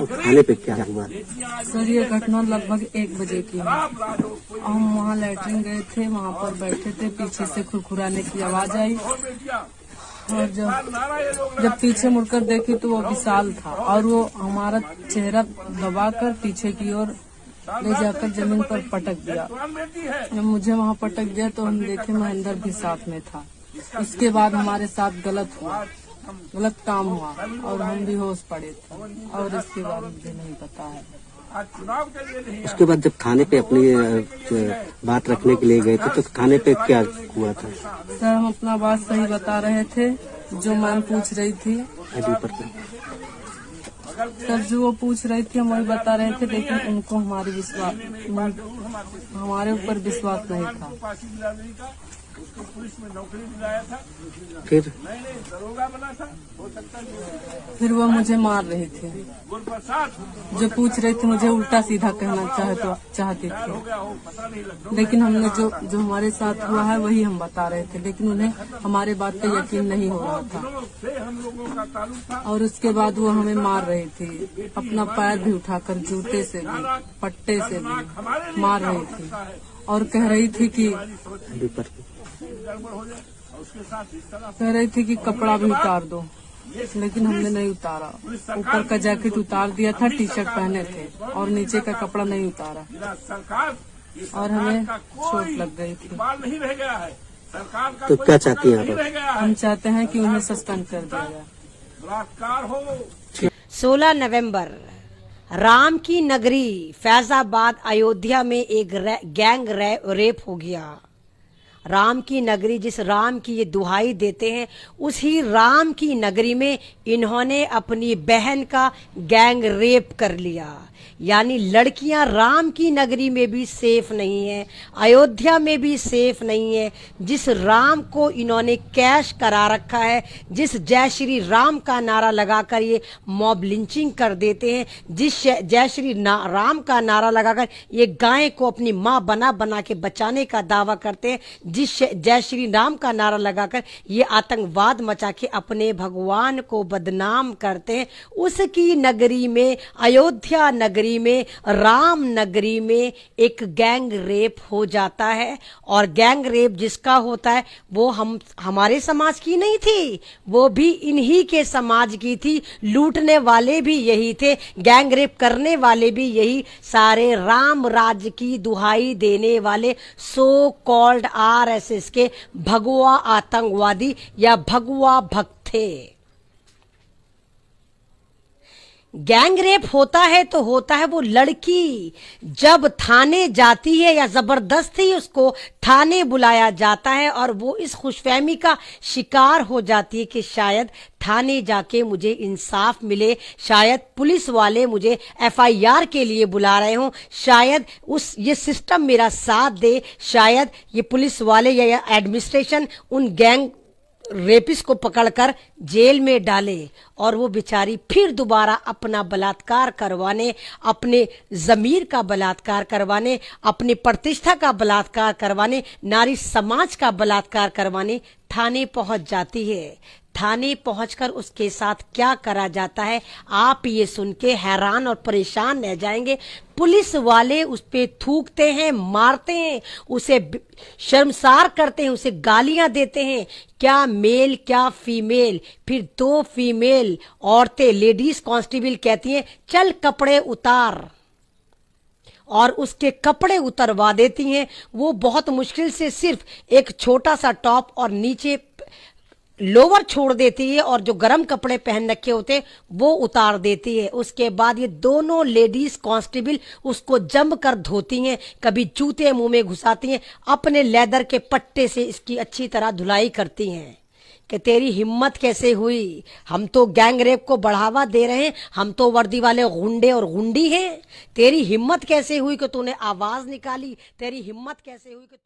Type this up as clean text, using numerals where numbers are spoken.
थाने पे क्या हुआ? सर ये घटना लगभग 1 बजे की है। हम वहाँ लैट्रिन गए थे, वहाँ पर बैठे थे, पीछे से खुरखुराने की आवाज आई और जब पीछे मुड़कर देखी तो वो विशाल था और वो हमारा चेहरा दबाकर पीछे की ओर ले जाकर जमीन पर पटक दिया। जब मुझे वहाँ पटक दिया तो हम देखे महेंद्र भी साथ में था। इसके बाद हमारे साथ गलत काम हुआ और हम भी होश पड़े थे और इसके बाद मुझे नहीं पता है। उसके बाद जब थाने पे अपनी बात रखने के लिए गए थे तो थाने पे क्या हुआ था? सर हम अपना बात सही बता रहे थे, जो मैम पूछ रही थी सर, जो वो पूछ रही थी हम वही बता रहे थे, लेकिन उनको हमारे ऊपर विश्वास नहीं था। उसको पुलिस में नौकरी दिलाया था, फिर दरोगा बना था, हो सकता है। फिर वो मुझे मार रही थी, जो पूछ रही थी मुझे उल्टा सीधा कहना चाहती थी, लेकिन हमने जो हमारे साथ हुआ है वही हम बता रहे थे, लेकिन उन्हें हमारे बात पे यकीन नहीं हो रहा था। और उसके बाद वो हमें मार रही थी, अपना पैर भी उठाकर जूते से भी पट्टे से भी मार रही थी और कह रही थी कि कपड़ा भी उतार दो, लेकिन हमने नहीं उतारा। ऊपर का जैकेट उतार दिया था, टी शर्ट पहने थे और नीचे का कपड़ा नहीं उतारा और हमें चोट लग गई थी। तो क्या चाहती हैं आप? हम चाहते हैं कि उन्हें सस्पेंड कर दिया जाए। 16 नवंबर राम की नगरी फैजाबाद अयोध्या में एक गैंग रेप हो गया। राम की नगरी, जिस राम की ये दुहाई देते हैं, उसी राम की नगरी में इन्होंने अपनी बहन का गैंग रेप कर लिया। यानी लड़कियां राम की नगरी में भी सेफ नहीं है, अयोध्या में भी सेफ नहीं है। जिस राम को इन्होंने कैश करा रखा है, जिस जय श्री राम का नारा लगाकर ये मॉब लिंचिंग कर देते हैं, जिस जय श्री राम का नारा लगाकर ये गाय को अपनी माँ बना बना के बचाने का दावा करते हैं, जिस जय श्री राम का नारा लगाकर ये आतंकवाद मचा के अपने भगवान को बदनाम करते हैं, उसकी नगरी में, अयोध्या नगरी में, राम नगरी में एक गैंग रेप हो जाता है। और गैंग रेप जिसका होता है वो हमारे समाज की नहीं थी, वो भी इन्हीं के समाज की थी। लूटने वाले भी यही थे, गैंग रेप करने वाले भी यही सारे राम राज्य की दुहाई देने वाले सो कॉल्ड आरएसएस के भगवा आतंकवादी या भगवा भक्त थे। गैंग रेप होता है तो होता है, वो लड़की जब थाने जाती है या जबरदस्ती उसको थाने बुलाया जाता है और वो इस खुशफहमी का शिकार हो जाती है कि शायद थाने जाके मुझे इंसाफ मिले, शायद पुलिस वाले मुझे एफआईआर के लिए बुला रहे हों, शायद ये सिस्टम मेरा साथ दे, शायद ये पुलिस वाले या एडमिनिस्ट्रेशन उन गैंग रेपिस्ट को पकड़कर जेल में डाले और वो बेचारी फिर दोबारा अपना बलात्कार करवाने, अपने जमीर का बलात्कार करवाने, अपनी प्रतिष्ठा का बलात्कार करवाने, नारी समाज का बलात्कार करवाने थाने पहुंच जाती है। थाने पहुंचकर उसके साथ क्या करा जाता है आप ये सुन के हैरान और परेशान रह जाएंगे। पुलिस वाले उस पे थूकते हैं, मारते हैं, उसे शर्मसार करते हैं, उसे गालियां देते हैं, क्या मेल क्या फीमेल। फिर 2 फीमेल औरतें, लेडीज कांस्टेबल कहती हैं चल कपड़े उतार, और उसके कपड़े उतरवा देती हैं। वो बहुत मुश्किल से सिर्फ एक छोटा सा टॉप और नीचे लोवर छोड़ देती है और जो गर्म कपड़े पहन रखे होते वो उतार देती है। उसके बाद ये दोनों लेडीज कांस्टेबल उसको जम कर धोती हैं, कभी जूते मुंह में घुसाती हैं, अपने लेदर के पट्टे से इसकी अच्छी तरह धुलाई करती हैं कि तेरी हिम्मत कैसे हुई, हम तो गैंग रेप को बढ़ावा दे रहे हैं, हम तो वर्दी वाले गुंडे और गुंडी हैं, तेरी हिम्मत कैसे हुई कि तूने आवाज निकाली, तेरी हिम्मत कैसे हुई कि